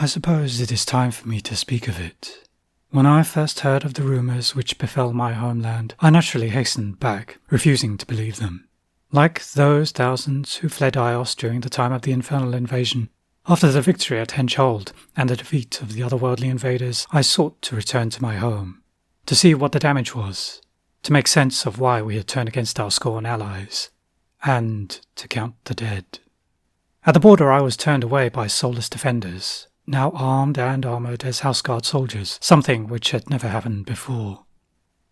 I suppose it is time for me to speak of it. When I first heard of the rumours which befell my homeland, I naturally hastened back, refusing to believe them. Like those thousands who fled Ios during the time of the infernal invasion, after the victory at Henchhold and the defeat of the otherworldly invaders, I sought to return to my home, to see what the damage was, to make sense of why we had turned against our scorn allies, and to count the dead. At the border I was turned away by soulless defenders, now armed and armoured as houseguard soldiers, something which had never happened before.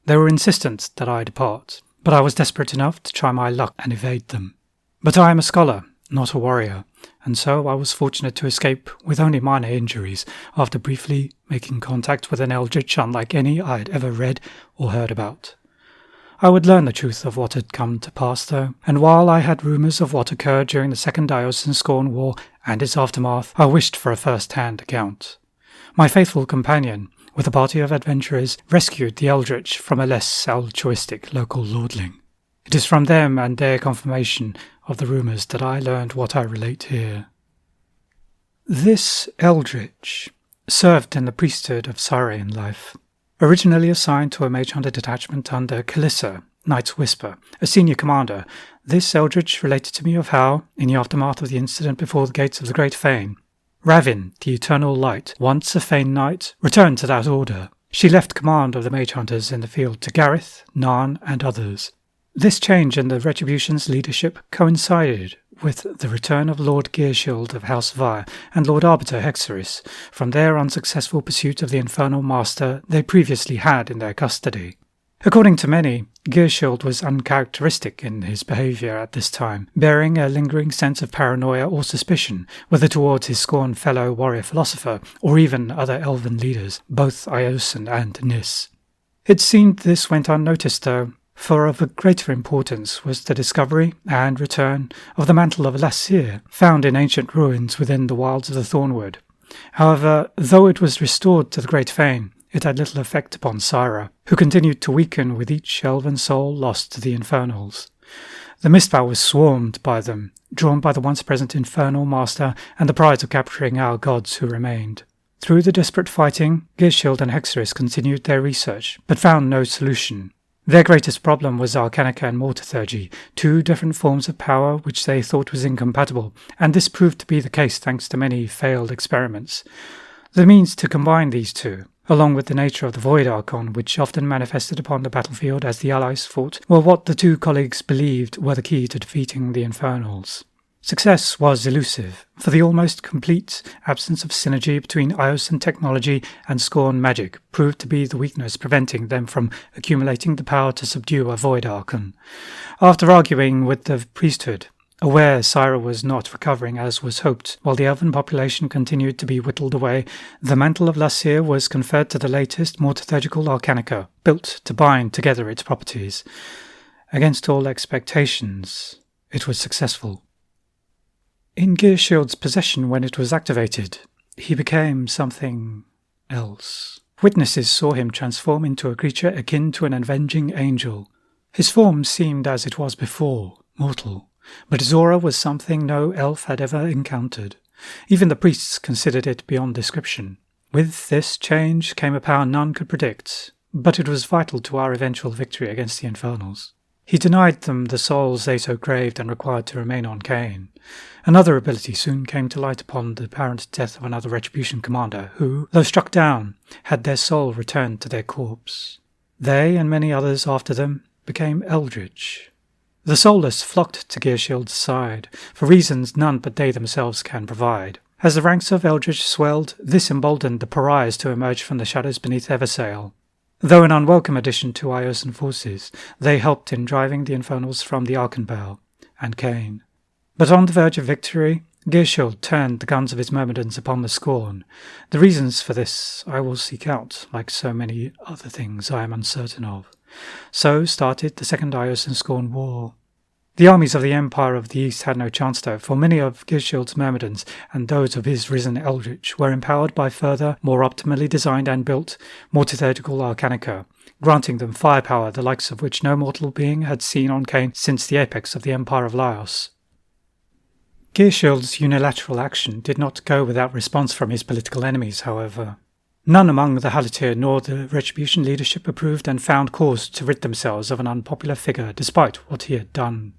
They were insistent that I depart, but I was desperate enough to try my luck and evade them. But I am a scholar, not a warrior, and so I was fortunate to escape with only minor injuries after briefly making contact with an eldritch unlike any I had ever read or heard about. I would learn the truth of what had come to pass, though, and while I had rumours of what occurred during the Second Ios and Scorn War and its aftermath, I wished for a first-hand account. My faithful companion, with a party of adventurers, rescued the eldritch from a less altruistic local lordling. It is from them and their confirmation of the rumours that I learned what I relate here. This eldritch served in the priesthood of Syra in life. Originally assigned to a mage hunter detachment under Calissa, Knight's Whisper, a senior commander, this eldritch related to me of how, in the aftermath of the incident before the gates of the Great Fane, Ravin, the Eternal Light, once a Fane Knight, returned to that order. She left command of the mage hunters in the field to Gareth, Narn, and others. This change in the Retribution's leadership coincided with the return of Lord Gearshield of House Vire and Lord Arbiter Hexeris from their unsuccessful pursuit of the Infernal Master they previously had in their custody. According to many, Gearshield was uncharacteristic in his behaviour at this time, bearing a lingering sense of paranoia or suspicion, whether towards his scorned fellow warrior-philosopher or even other elven leaders, both Iosan and Nis. It seemed this went unnoticed, though, for of a greater importance was the discovery and return of the mantle of Lasir, found in ancient ruins within the wilds of the Thornwood. However, though it was restored to the Great Fane, it had little effect upon Syra, who continued to weaken with each elven soul lost to the Infernals. The Mistbow was swarmed by them, drawn by the once-present Infernal Master and the pride of capturing our gods who remained. Through the desperate fighting, Gearshield and Hexeris continued their research, but found no solution. Their greatest problem was Arcanica and Mortithurgy, two different forms of power which they thought was incompatible, and this proved to be the case thanks to many failed experiments. The means to combine these two, along with the nature of the Void Archon, which often manifested upon the battlefield as the Allies fought, were what the two colleagues believed were the key to defeating the Infernals. Success was elusive, for the almost complete absence of synergy between Iosan technology and Scorn magic proved to be the weakness preventing them from accumulating the power to subdue a Void Archon. After arguing with the priesthood, aware Syra was not recovering as was hoped, while the elven population continued to be whittled away, the mantle of Lasir was conferred to the latest mortithurgical Arcanica, built to bind together its properties. Against all expectations, it was successful. In Gearshield's possession when it was activated, he became something else. Witnesses saw him transform into a creature akin to an avenging angel. His form seemed as it was before, mortal, but his aura was something no elf had ever encountered. Even the priests considered it beyond description. With this change came a power none could predict, but it was vital to our eventual victory against the Infernals. He denied them the souls they so craved and required to remain on Caen. Another ability soon came to light upon the apparent death of another Retribution commander who, though struck down, had their soul returned to their corpse. They, and many others after them, became eldritch. The soulless flocked to Gearshield's side, for reasons none but they themselves can provide. As the ranks of eldritch swelled, this emboldened the pariahs to emerge from the shadows beneath Eversail. Though an unwelcome addition to Iosan forces, they helped in driving the Infernals from the Archenbell and Caen. But on the verge of victory, Gearshield turned the guns of his myrmidons upon the Scorn. The reasons for this I will seek out, like so many other things I am uncertain of. So started the Second Iosan Scorn War. The armies of the Empire of the East had no chance, though, for many of Gearshield's myrmidons and those of his risen eldritch were empowered by further, more optimally designed and built, mortithurgical Arcanica, granting them firepower the likes of which no mortal being had seen on Caen since the apex of the Empire of Laos. Geirshild's unilateral action did not go without response from his political enemies, however. None among the Halatyr nor the Retribution leadership approved and found cause to rid themselves of an unpopular figure despite what he had done.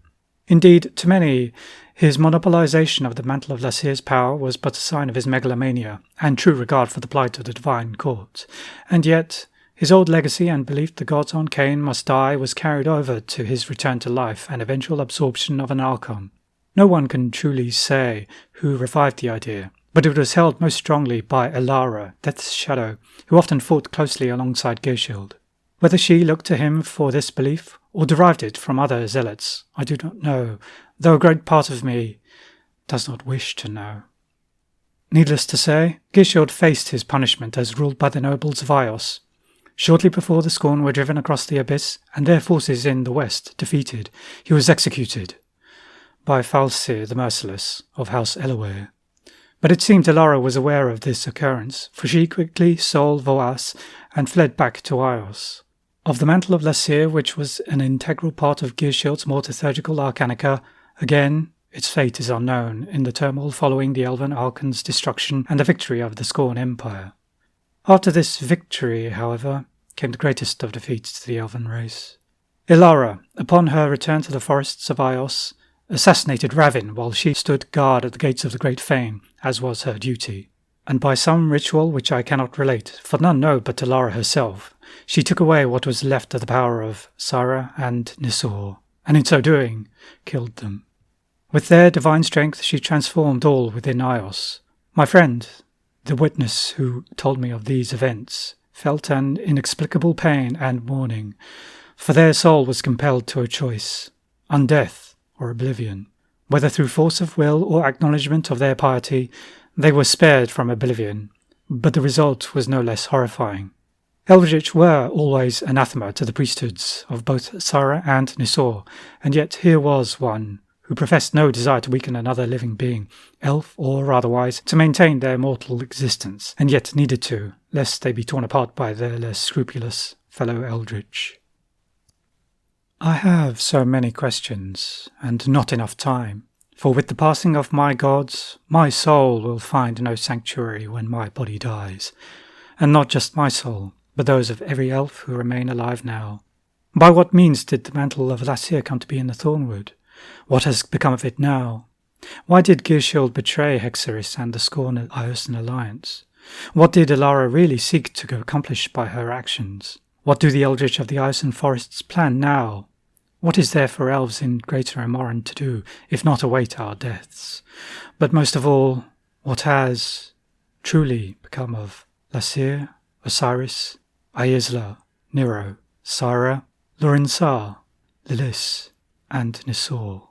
Indeed, to many, his monopolization of the mantle of Lasir's power was but a sign of his megalomania and true regard for the plight of the divine court, and yet his old legacy and belief the gods on Caen must die was carried over to his return to life and eventual absorption of an Archon. No one can truly say who revived the idea, but it was held most strongly by Elara, Death's shadow, who often fought closely alongside Geirshild. Whether she looked to him for this belief, or derived it from other zealots, I do not know, though a great part of me does not wish to know. Needless to say, Geirshild faced his punishment as ruled by the nobles of Ios. Shortly before the Scorn were driven across the abyss, and their forces in the west defeated, he was executed by Falsir the Merciless of House Elaware. But it seemed Elara was aware of this occurrence, for she quickly sold Voas and fled back to Ios. Of the Mantle of Lasir, which was an integral part of Geirshild's more liturgical Arcanica, again, its fate is unknown in the turmoil following the Elven Archon's destruction and the victory of the Scorn Empire. After this victory, however, came the greatest of defeats to the Elven race. Elara, upon her return to the forests of Ios, assassinated Ravin while she stood guard at the gates of the Great Fane, as was her duty. And by some ritual which I cannot relate, for none know but Elara herself, she took away what was left of the power of Sara and Nisor, and in so doing, killed them. With their divine strength she transformed all within Ios. My friend, the witness who told me of these events, felt an inexplicable pain and mourning, for their soul was compelled to a choice, undeath or oblivion. Whether through force of will or acknowledgement of their piety, they were spared from oblivion, but the result was no less horrifying. Eldritch were always anathema to the priesthoods of both Sara and Nisor, and yet here was one who professed no desire to weaken another living being, elf or otherwise, to maintain their mortal existence, and yet needed to, lest they be torn apart by their less scrupulous fellow Eldritch. I have so many questions, and not enough time, for with the passing of my gods, my soul will find no sanctuary when my body dies, and not just my soul, but those of every elf who remain alive now. By what means did the Mantle of Lasir come to be in the Thornwood? What has become of it now? Why did Geirshild betray Hexeris and the Scorn Iosan alliance? What did Elara really seek to accomplish by her actions? What do the Eldritch of the Iosan forests plan now? What is there for elves in Greater Immoren to do, if not await our deaths? But most of all, what has truly become of Lasir, Osiris, Aizla, Nero, Sara, Lorin'Sar, Lilis, and Nisor?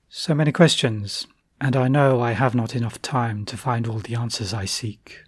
So many questions, and I know I have not enough time to find all the answers I seek.